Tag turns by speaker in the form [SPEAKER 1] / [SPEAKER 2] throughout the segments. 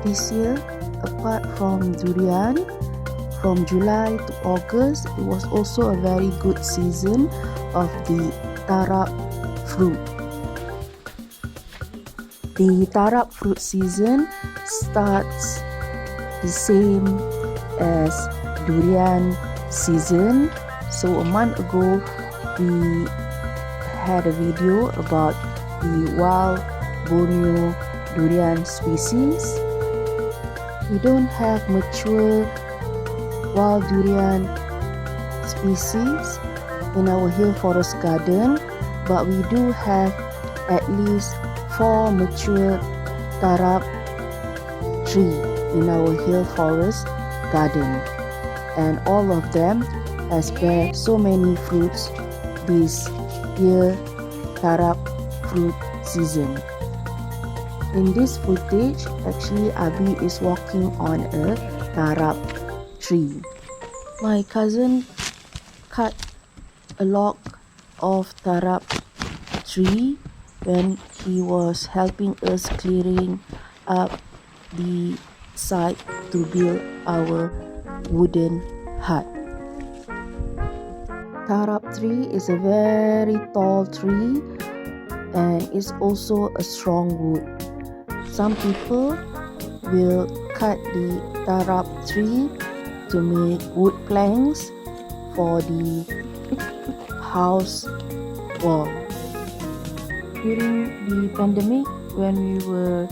[SPEAKER 1] This year, apart from durian, from July to August, it was also a very good season of the Tarap fruit. The Tarap fruit season starts the same as durian season. So a month ago, we had a video about the wild Borneo durian species. We don't have mature wild durian species in our Hill Forest Garden, but we do have at least 4 mature Tarap tree in our Hill Forest Garden, and all of them has bear so many fruits this year Tarap fruit season. In this footage, actually Abi is walking on a Tarap tree. My cousin cut a log of Tarap tree when he was helping us clearing up the site to build our wooden hut. Tarap tree is a very tall tree and is also a strong wood. Some people will cut the Tarap tree to make wood planks for the house wall. During the pandemic, when we were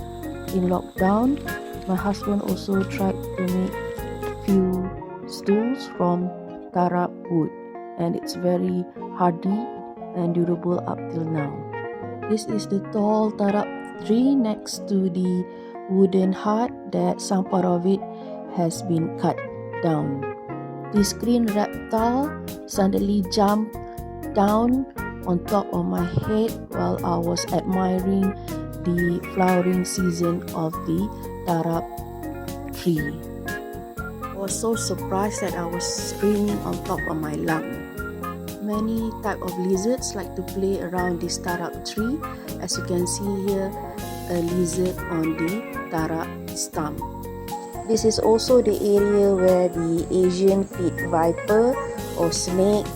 [SPEAKER 1] in lockdown, my husband also tried to make few stools from Tarap wood, and it's very hardy and durable up till now. This is the tall Tarap tree next to the wooden hut that some part of it has been cut down. This green reptile suddenly jumped down on top of my head while I was admiring the flowering season of the Tarap tree. I was so surprised that I was screaming on top of my lung. Many type of lizards like to play around this Tarap tree. As you can see here, a lizard on the Tarap stump. This is also the area where the Asian pit viper or snake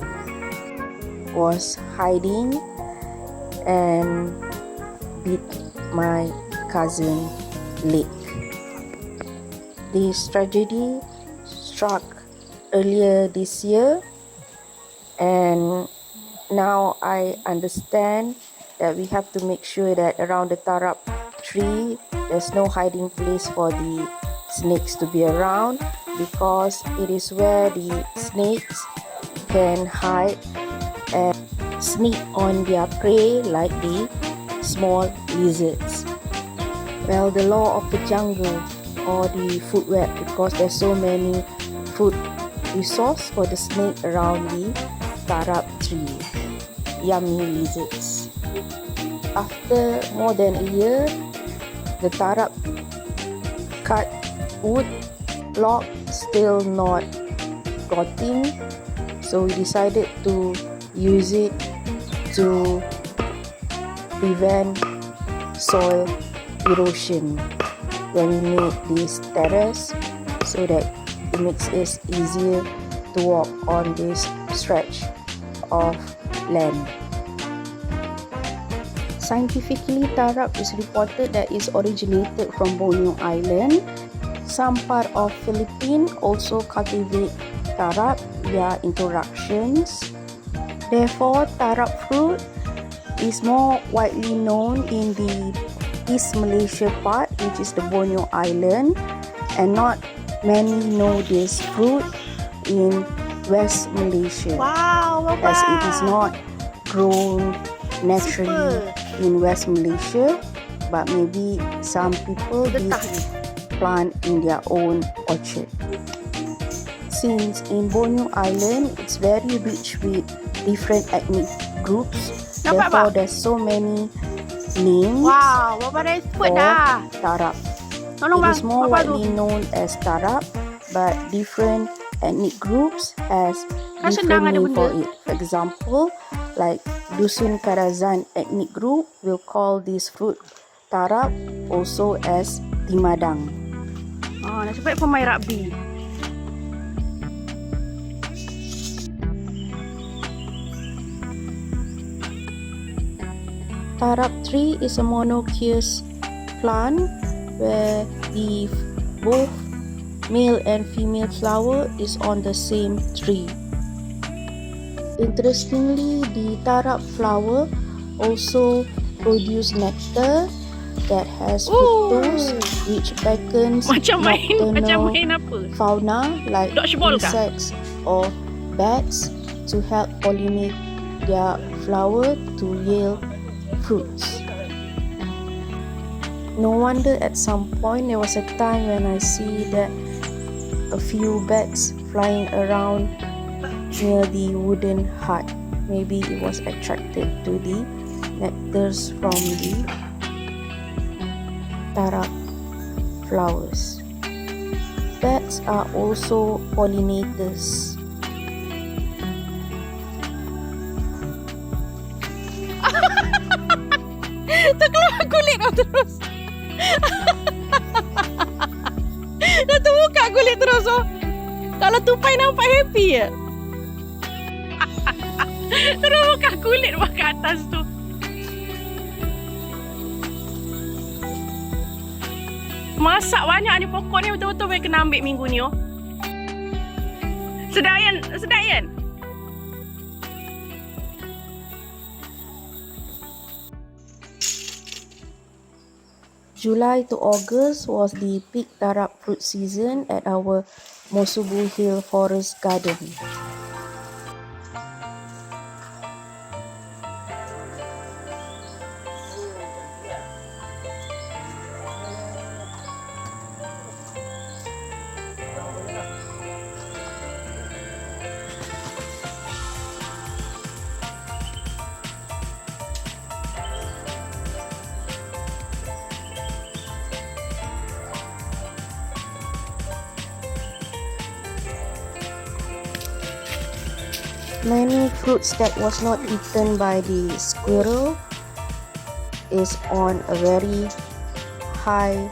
[SPEAKER 1] was hiding and bit my cousin leg. This tragedy struck earlier this year, and now I understand that we have to make sure that around the Tarap tree there's no hiding place for the snakes to be around, because it is where the snakes can hide and sneak on their prey like the small lizards. Well, the law of the jungle or the food web, because there's so many food resource for the snake around the Tarap tree. Yummy lizards. After more than a year, the Tarap cut wood log still not rotting, so we decided to use it to prevent soil erosion when we make this terrace, so that it makes it easier to walk on this stretch of land. Scientifically, Tarap is reported that it's originated from Borneo Island. Some part of Philippines also cultivate Tarap via interactions. Therefore, Tarap fruit is more widely known in the East Malaysia part, which is the Borneo Island, and not many know this fruit in West Malaysia.
[SPEAKER 2] Wow,
[SPEAKER 1] as it is not grown naturally in West Malaysia, but maybe some people did plant in their own orchard. Since in Borneo Island, it's very rich with different ethnic groups, therefore there's so many names for Tarap. It is more widely known as Tarap, but different ethnic groups has different name for it. For example, like Dusun Karazan ethnic group will call this fruit Tarap, also as Timadang.
[SPEAKER 2] nasib baik pemain rugby.
[SPEAKER 1] Tarap tree is a monoecious plant where the both male and female flower is on the same tree. Interestingly, the tarap flower also produce nectar that has fructose, which beckons
[SPEAKER 2] Macam
[SPEAKER 1] nocturnal
[SPEAKER 2] main apa?
[SPEAKER 1] fauna like
[SPEAKER 2] Dodgeball kah?
[SPEAKER 1] insects or bats to help pollinate their flower to yield fruits. No wonder at some point there was a time when I see that a few bats flying around near the wooden hut. Maybe it was attracted to the nectars from the tarap flowers. Bats are also pollinators.
[SPEAKER 2] Terkeluar kulit kau terus. Dah terbuka kulit terus oh. Kalau tupai nampak happy ya. Terus buka kulit ke atas tu. Masak banyak ni pokok ni, betul-betul boleh kena ambil minggu ni oh. Sedap Yan, sedap Yan.
[SPEAKER 1] July to August was the peak tarap fruit season at our Mosumbu Hill Forest Garden. Many fruits that was not eaten by the squirrel is on a very high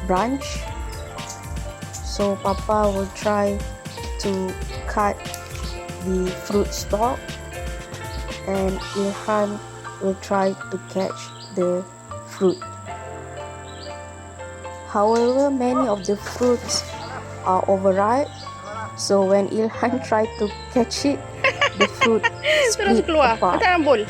[SPEAKER 1] branch. So Papa will try to cut the fruit stalk and Ilhan will try to catch the fruit. However, many of the fruits are overripe. So when Ilhan tried to catch it, the fruit
[SPEAKER 2] Terus
[SPEAKER 1] split
[SPEAKER 2] keluar.
[SPEAKER 1] apart.
[SPEAKER 2] Letak dalam bowl.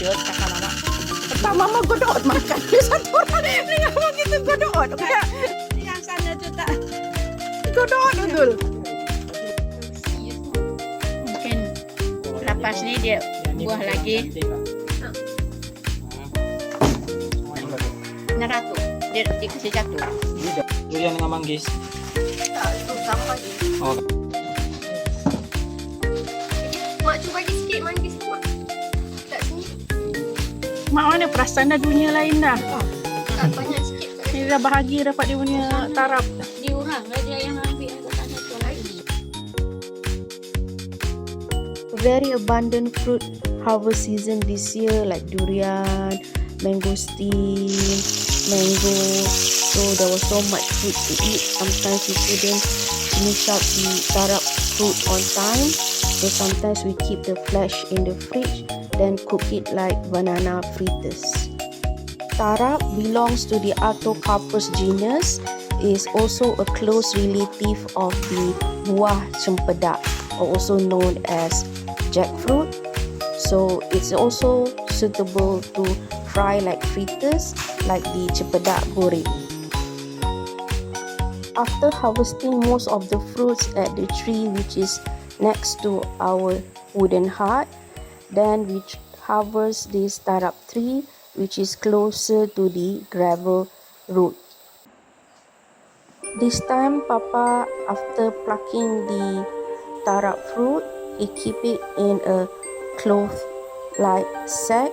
[SPEAKER 2] Kakak mama. Tak mama godot makan. Satu orang ni apa gitu godot. Enggak. Yang sana tu tak. Godot betul.
[SPEAKER 3] Mungkin lepas ni dia buah lagi. Neratuk. Dia kasih jatuh.
[SPEAKER 4] Durian dengan manggis.
[SPEAKER 3] Tak, itu sama je.
[SPEAKER 4] Oh.
[SPEAKER 3] Mak cuba bagi sikit manggis tu, Mak. Kat sini.
[SPEAKER 2] Mak mana perasan dah dunia lain dah.
[SPEAKER 3] Tak banyak sikit.
[SPEAKER 2] Dia dah bahagia dapat dia punya tarap.
[SPEAKER 3] Dia orang lah dia yang ambil ke sana tu lagi.
[SPEAKER 1] Very abundant fruit harvest season this year like durian, mangosteen, mango. So there was so much fruit to eat. Sometimes we couldn't finish up the tarap fruit on time. So sometimes we keep the flesh in the fridge, then cook it like banana fritters. Tarap belongs to the Artocarpus genus, is also a close relative of the buah cempedak, or also known as jackfruit. So it's also suitable to fry like fritters, like the cempedak goreng. After harvesting most of the fruits at the tree which is next to our wooden hut. Then we harvest this tarap tree, which is closer to the gravel road. This time Papa, after plucking the tarap fruit, he keep it in a cloth like sack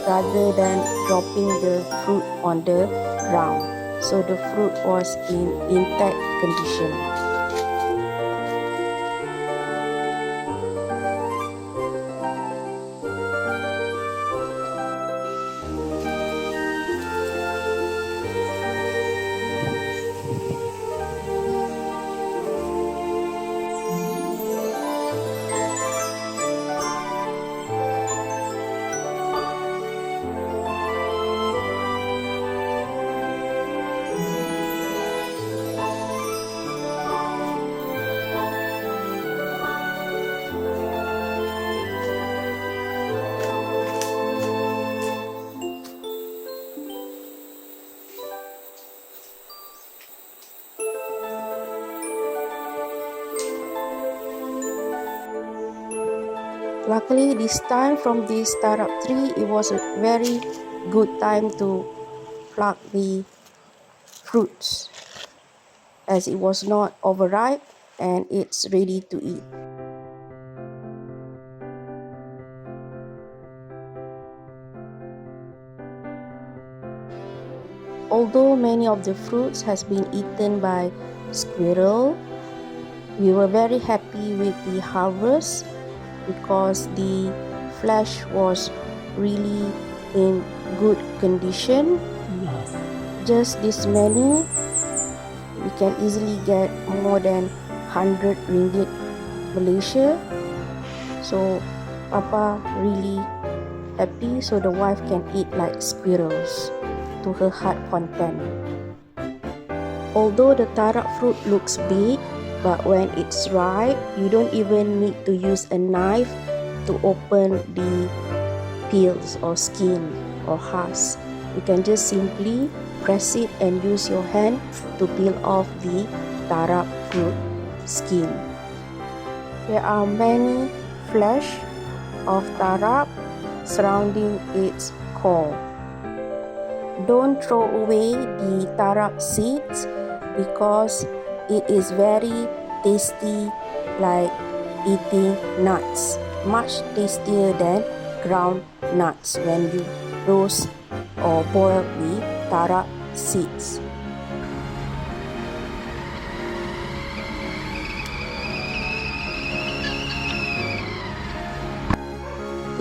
[SPEAKER 1] rather than dropping the fruit on the ground. So the fruit was in intact condition. Luckily this time from this tarap tree, it was a very good time to pluck the fruits, as it was not overripe and it's ready to eat. Although many of the fruits has been eaten by squirrel, we were very happy with the harvest because the flesh was really in good condition. Just this many, we can easily get more than 100 ringgit Malaysia. So Papa really happy, so the wife can eat like squirrels to her heart content. Although the tarap fruit looks big, but when it's ripe, you don't even need to use a knife to open the peels or skin or husk. You can just simply press it and use your hand to peel off the tarap fruit skin. There are many flesh of tarap surrounding its core. Don't throw away the tarap seeds because it is very tasty, like eating nuts, much tastier than ground nuts when you roast or boil the tarap seeds.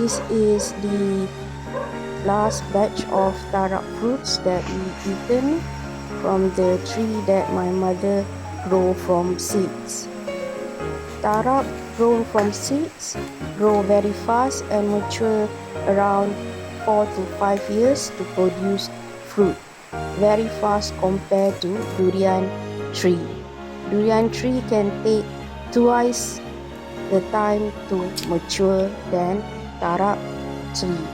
[SPEAKER 1] This is the last batch of tarap fruits that we eaten from the tree that my mother grow from seeds. Tarap grown from seeds grow very fast and mature around 4 to 5 years to produce fruit. Very fast compared to durian tree. Durian tree can take twice the time to mature than tarap tree.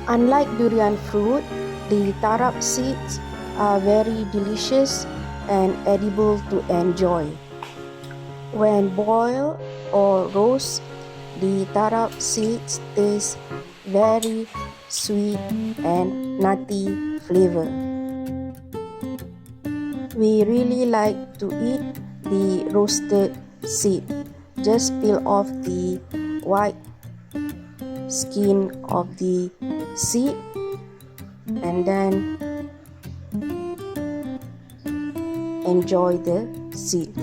[SPEAKER 1] Unlike durian fruit, the tarap seeds are very delicious and edible to enjoy. When boiled or roast, the tarap seeds taste very sweet and nutty flavor. We really like to eat the roasted seed. Just peel off the white skin of the seed and then enjoy the seed.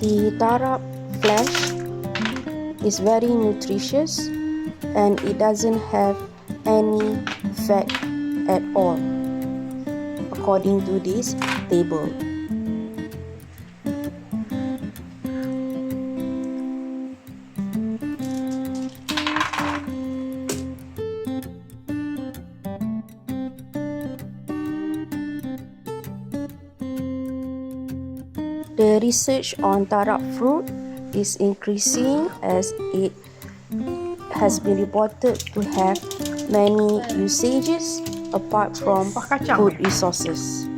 [SPEAKER 1] The tarap flesh is very nutritious and it doesn't have any fat at all, according to this table. The research on tarap fruit is increasing as it has been reported to have many usages apart from food resources.